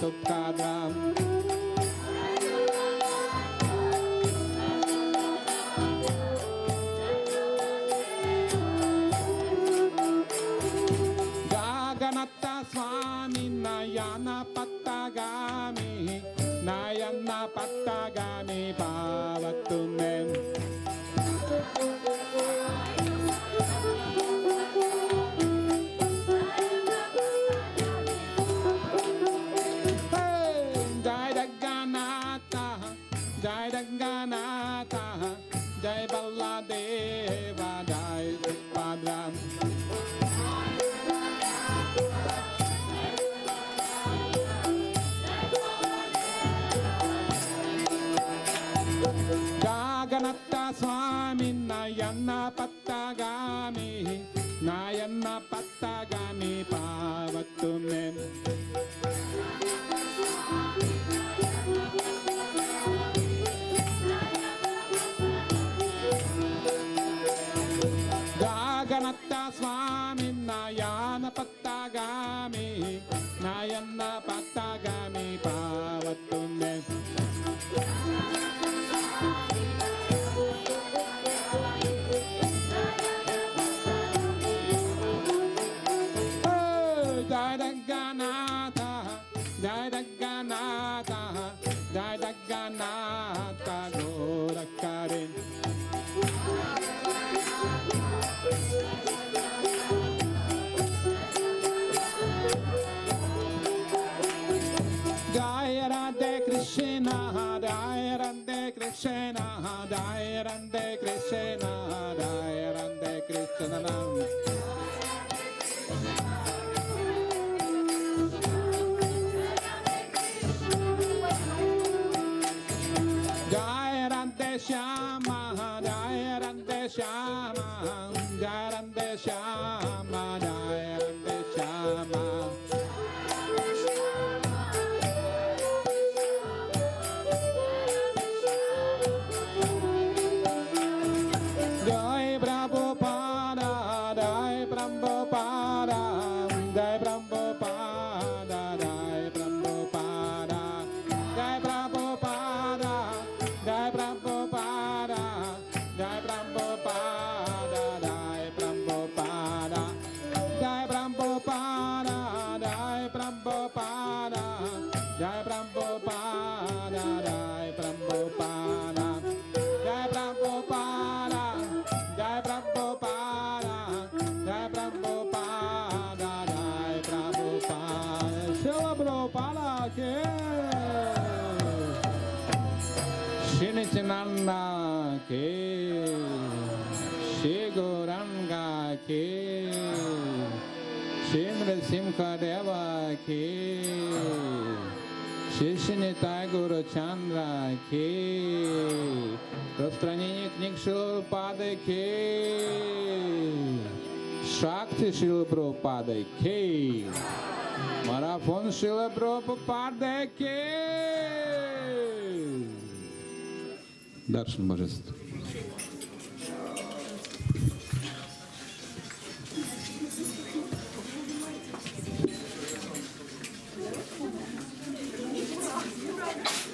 Prabhupada. Gaganatta Swami Nayana Pattagami Nayana Pattagami Bhavatumem. Jai Jagannatha, Jai Jagannatha, Jai Balladeva, Jai Subhadra. Gaganatta Swami Nayana Pattagami Nayana Pattagami Bhavatumem. Gaganatta Swami Nayana Pattagami Nayana Pattagami Bhavatumem. Jai Jagannatha, Jai Jagannatha, Jai Jagannatha Gorakare. Jai Radhe Krishna, Jai Radhe Krishna, Jai Radhe Krishna, Jai Radhe Krishna. Jai Radhe Shyama, Jai Radhe Shyama, Jai Radhe Shyama, Jai Radhe Shyama. Jai Prabhupada, Jai Prabhupada, Jai Prabhupada, Jai Prabhupada, Jai Prabhupada, Jai Prabhupada, Jai Prabhupada, Jai Prabhupada, Jai Prabhupada, Jai Prabhupada, Jai Prabhupada, Jai Prabhupada, Jai Prabhupada, Jai Prabhupada, Jai Prabhupada, Jai Prabhupada. Srila Prabhupada ke Shri Nityananda ke Shri Gauranga ke Shri Nrsimha Deva ke Shri Nitai Guru Chandra ke Распространение книг Шрилы Прабхупады Ки, Шакти Шрилы Прабхупады Ки, Марафон Шрилы Прабхупады Ки. Даршан Божества.